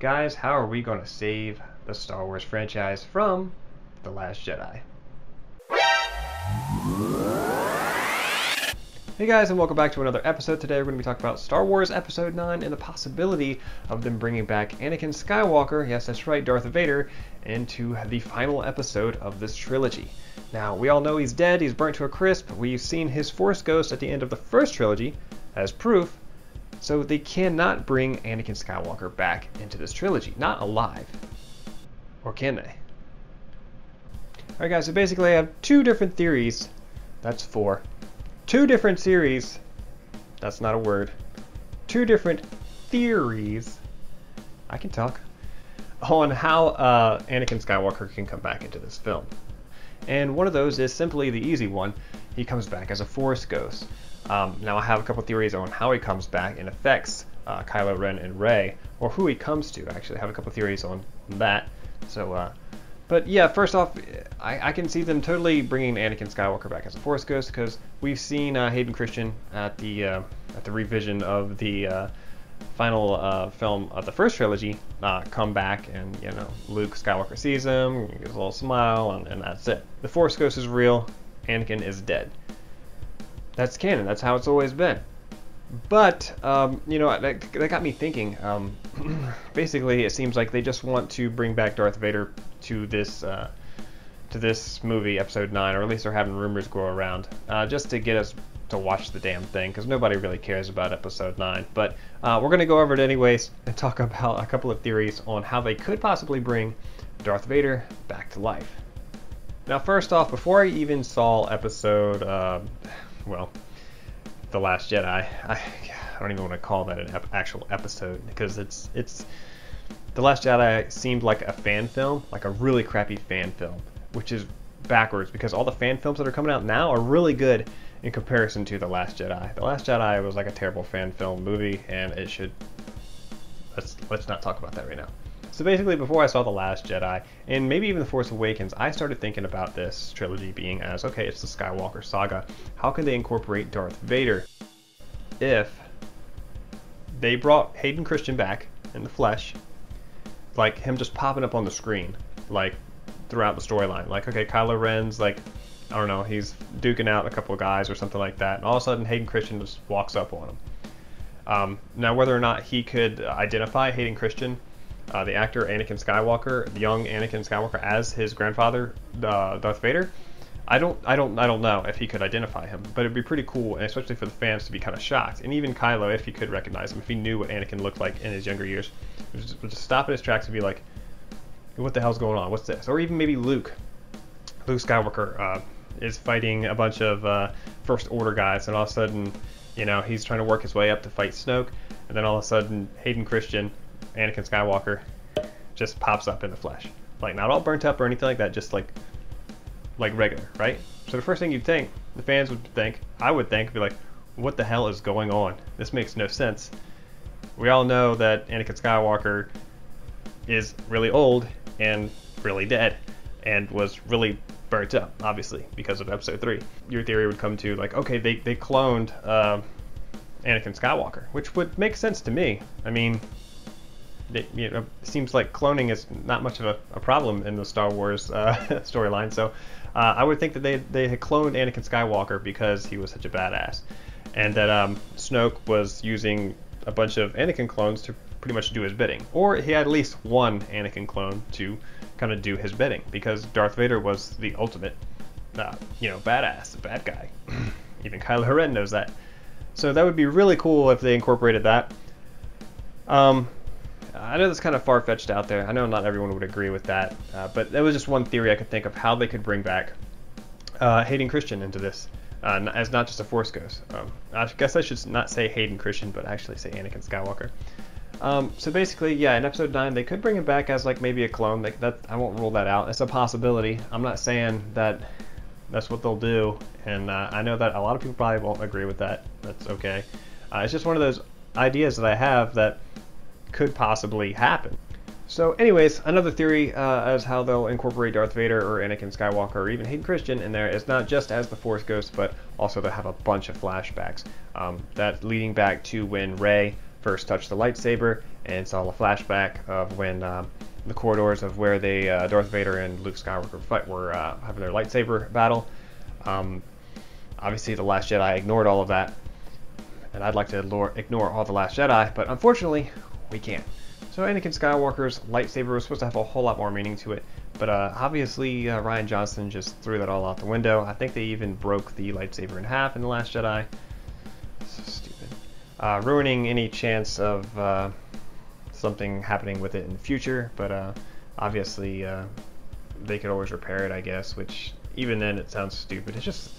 Guys, how are we going to save the Star Wars franchise from The Last Jedi? Hey guys, and welcome back to another episode. Today we're going to be talking about Star Wars Episode 9 and the possibility of them bringing back Anakin Skywalker, yes that's right, Darth Vader, into the final episode of this trilogy. Now, we all know he's dead, he's burnt to a crisp, we've seen his Force Ghost at the end of the first trilogy as proof, so they cannot bring Anakin Skywalker back into this trilogy. Not alive. Or can they? Alright guys, so basically I have two different theories. That's four. Two different series. That's not a word. Two different theories. I can talk. On how Anakin Skywalker can come back into this film. And one of those is simply the easy one. He comes back as a Force Ghost. Now I have a couple theories on how he comes back and affects Kylo Ren and Rey, or who he comes to. Actually, I have a couple theories on that. So, but yeah, first off, I can see them totally bringing Anakin Skywalker back as a Force Ghost because we've seen Hayden Christensen at the revision of the final film of the first trilogy come back, and you know Luke Skywalker sees him, gives a little smile, and that's it. The Force Ghost is real. Anakin is dead. That's canon. That's how it's always been. But you know, that got me thinking. Basically, it seems like they just want to bring back Darth Vader to this movie, Episode 9, or at least they're having rumors go around, just to get us to watch the damn thing, because nobody really cares about Episode 9. But we're going to go over it anyways and talk about a couple of theories on how they could possibly bring Darth Vader back to life. Now, first off, before I even saw Episode, The Last Jedi, I don't even want to call that an actual episode, because it's The Last Jedi seemed like a fan film, like a really crappy fan film, which is backwards because all the fan films that are coming out now are really good in comparison to The Last Jedi. The Last Jedi was like a terrible fan film movie, and it should... Let's not talk about that right now. So basically, before I saw The Last Jedi, and maybe even The Force Awakens, I started thinking about this trilogy being as, okay, it's the Skywalker saga. How can they incorporate Darth Vader if they brought Hayden Christensen back in the flesh, like him just popping up on the screen, like throughout the storyline. Like, okay, Kylo Ren's like, I don't know, he's duking out a couple of guys or something like that, and all of a sudden Hayden Christensen just walks up on him. Now, whether or not he could identify Hayden Christensen, the actor Anakin Skywalker, the young Anakin Skywalker, as his grandfather, Darth Vader, I don't know if he could identify him, but it'd be pretty cool, and especially for the fans to be kind of shocked, and even Kylo, if he could recognize him, if he knew what Anakin looked like in his younger years, would just stop in his tracks and be like, what the hell's going on? What's this? Or even maybe Luke Skywalker is fighting a bunch of First Order guys, and all of a sudden, you know, he's trying to work his way up to fight Snoke, and then all of a sudden, Hayden Christensen, Anakin Skywalker, just pops up in the flesh. Like, not all burnt up or anything like that, just like regular, right? So the first thing you'd think, the fans would think, I would think, be like, what the hell is going on? This makes no sense. We all know that Anakin Skywalker is really old and really dead, and was really burnt up, obviously, because of Episode 3. Your theory would come to, like, okay, they cloned Anakin Skywalker, which would make sense to me. I mean, it seems like cloning is not much of a problem in the Star Wars storyline, so I would think that they had cloned Anakin Skywalker because he was such a badass, and that Snoke was using a bunch of Anakin clones to pretty much do his bidding, or he had at least one Anakin clone to kind of do his bidding, because Darth Vader was the ultimate, badass, the bad guy. Even Kylo Ren knows that. So that would be really cool if they incorporated that. I know that's kind of far-fetched out there. I know not everyone would agree with that, but that was just one theory I could think of how they could bring back Hayden Christensen into this, as not just a Force Ghost. I guess I should not say Hayden Christensen, but actually say Anakin Skywalker. So basically, yeah, in Episode 9, they could bring him back as like maybe a clone. I won't rule that out. It's a possibility. I'm not saying that that's what they'll do, and I know that a lot of people probably won't agree with that. That's okay. It's just one of those ideas that I have that could possibly happen. So anyways, another theory as how they'll incorporate Darth Vader or Anakin Skywalker or even Hayden Christensen in there is not just as the Force Ghost, but also they'll have a bunch of flashbacks that leading back to when Rey first touched the lightsaber, and it's all a flashback of when the corridors of where they Darth Vader and Luke Skywalker were having their lightsaber battle. Obviously, The Last Jedi ignored all of that, and I'd like to ignore all The Last Jedi, but unfortunately, we can't. So Anakin Skywalker's lightsaber was supposed to have a whole lot more meaning to it, but obviously Rian Johnson just threw that all out the window. I think they even broke the lightsaber in half in The Last Jedi. So stupid. Ruining any chance of something happening with it in the future, but obviously they could always repair it, I guess, which even then it sounds stupid. It's just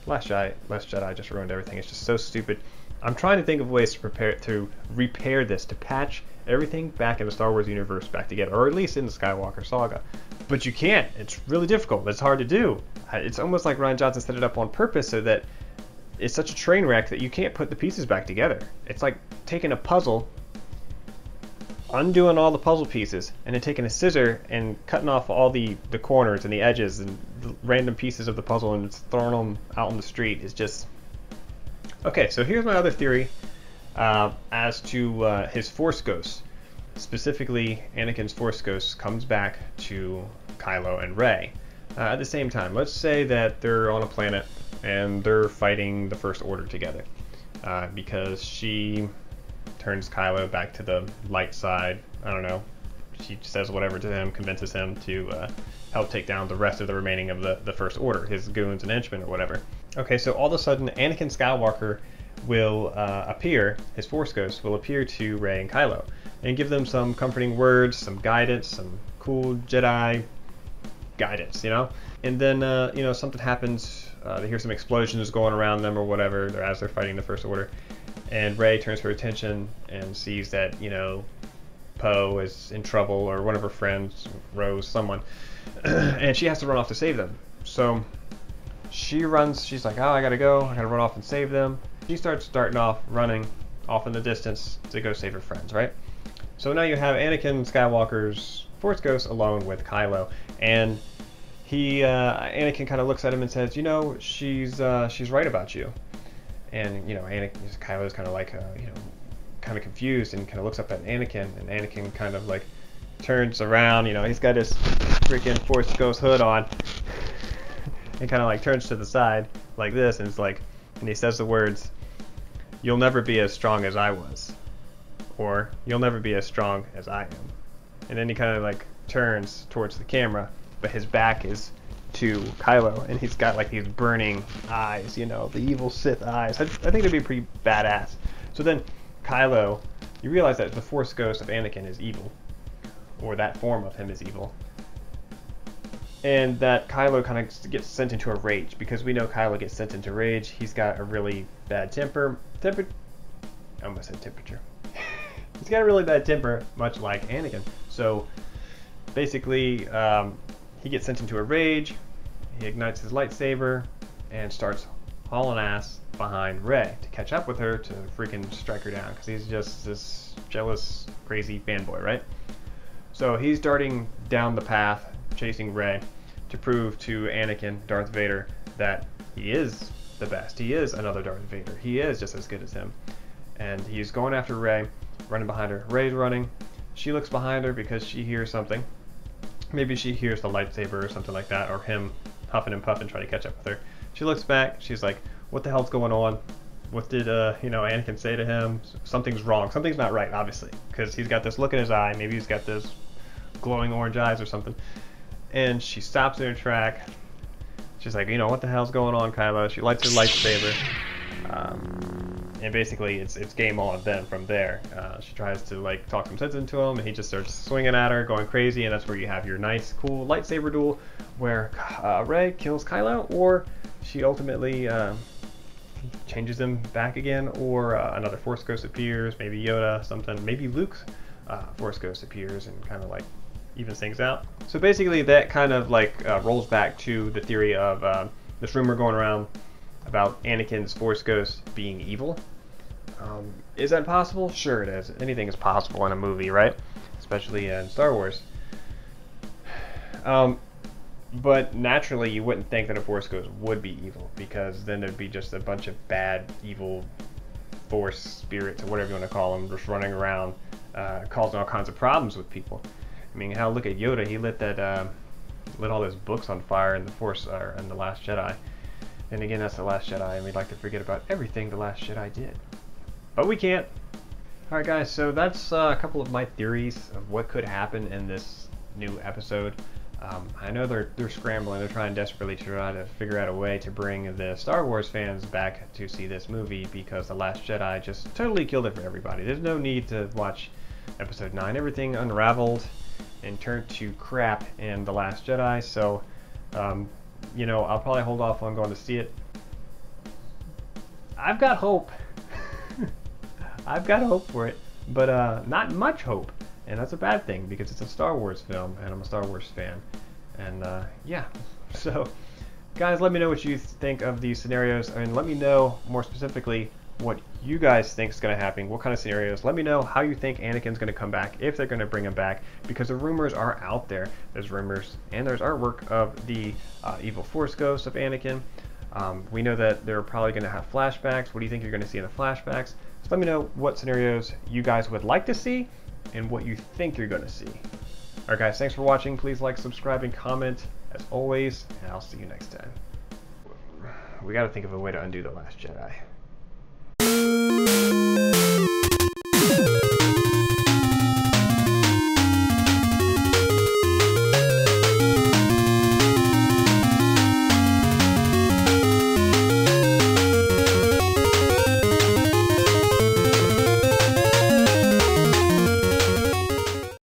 Last Jedi just ruined everything. It's just so stupid. I'm trying to think of ways to repair this, to patch everything back in the Star Wars universe back together, or at least in the Skywalker saga. But you can't. It's really difficult. It's hard to do. It's almost like Rian Johnson set it up on purpose so that it's such a train wreck that you can't put the pieces back together. It's like taking a puzzle, undoing all the puzzle pieces, and then taking a scissor and cutting off all the corners and the edges and the random pieces of the puzzle and just throwing them out on the street. Is just... Okay, so here's my other theory as to his Force Ghost. Specifically, Anakin's Force Ghost comes back to Kylo and Rey at the same time. Let's say that they're on a planet and they're fighting the First Order together because she turns Kylo back to the light side. I don't know. She says whatever to him, convinces him to help take down the rest of the remaining of the First Order, his goons and henchmen or whatever. Okay, so all of a sudden, Anakin Skywalker will appear, his Force Ghost will appear to Rey and Kylo, and give them some comforting words, some guidance, some cool Jedi guidance, you know? And then, you know, something happens, they hear some explosions going around them or whatever, as they're fighting the First Order, and Rey turns her attention and sees that, you know, Poe is in trouble, or one of her friends, Rose, someone, and she has to run off to save them. So she runs, she's like, oh, I gotta run off and save them. She starting off, running off in the distance to go save her friends, right? So now you have Anakin Skywalker's Force Ghost alone with Kylo, and Anakin kind of looks at him and says, you know, she's right about you. And, you know, Kylo's kind of like, you know, kind of confused and kind of looks up at Anakin, and Anakin kind of like turns around, you know, he's got his freaking Force Ghost hood on, and kind of like turns to the side like this, and it's like, and he says the words, "You'll never be as strong as I was," or "You'll never be as strong as I am." And then he kind of like turns towards the camera, but his back is to Kylo, and he's got like these burning eyes, you know, the evil Sith eyes. I think it'd be pretty badass. So then Kylo, you realize that the Force Ghost of Anakin is evil, or that form of him is evil, and that Kylo kind of gets sent into a rage, because we know Kylo gets sent into rage. He's got a really bad temper. I almost said temperature. He's got a really bad temper, much like Anakin. So basically, he gets sent into a rage. He ignites his lightsaber and starts hauling ass behind Rey to catch up with her, to freaking strike her down, because he's just this jealous, crazy fanboy, right? So he's darting down the path, chasing Rey, to prove to Anakin, Darth Vader, that he is the best. He is another Darth Vader. He is just as good as him. And he's going after Rey, running behind her. Rey's running. She looks behind her because she hears something. Maybe she hears the lightsaber or something like that, or him huffing and puffing trying to catch up with her. She looks back. She's like, what the hell's going on? What did, you know, Anakin say to him? Something's wrong. Something's not right, obviously, because he's got this look in his eye. Maybe he's got this glowing orange eyes or something. And she stops in her track. She's like, you know, what the hell's going on, Kylo? She lights her lightsaber. And basically, it's game on then from there. She tries to like talk some sense into him, and he just starts swinging at her, going crazy, and that's where you have your nice, cool lightsaber duel, where Rey kills Kylo, or she ultimately changes him back again, or another Force Ghost appears, maybe Yoda, something, maybe Luke's Force Ghost appears and kind of like evens things out. So basically, that kind of like rolls back to the theory of this rumor going around about Anakin's Force Ghost being evil. Is that possible? Sure it is. Anything is possible in a movie, right? Especially in Star Wars. But naturally, you wouldn't think that a Force Ghost would be evil, because then there'd be just a bunch of bad, evil Force spirits or whatever you want to call them, just running around causing all kinds of problems with people. I mean, look at Yoda. He lit all those books on fire in the Force in the Last Jedi. And again, that's the Last Jedi, and we'd like to forget about everything the Last Jedi did, but we can't. All right, guys. So that's a couple of my theories of what could happen in this new episode. I know they're scrambling. They're trying desperately to try to figure out a way to bring the Star Wars fans back to see this movie because The Last Jedi just totally killed it for everybody. There's no need to watch Episode 9. Everything unraveled and turned to crap in The Last Jedi. So, you know, I'll probably hold off on going to see it. I've got hope. I've got hope for it, but not much hope. And that's a bad thing because it's a Star Wars film and I'm a Star Wars fan. And yeah, so guys, let me know what you think of these scenarios and let me know more specifically what you guys think is going to happen, what kind of scenarios. Let me know how you think Anakin's going to come back, if they're going to bring him back, because the rumors are out there. There's rumors and there's artwork of the evil Force ghost of Anakin. We know that they're probably going to have flashbacks. What do you think you're going to see in the flashbacks? So let me know what scenarios you guys would like to see and what you think you're going to see. Alright guys, thanks for watching. Please like, subscribe, and comment as always, and I'll see you next time. We got to think of a way to undo The Last Jedi.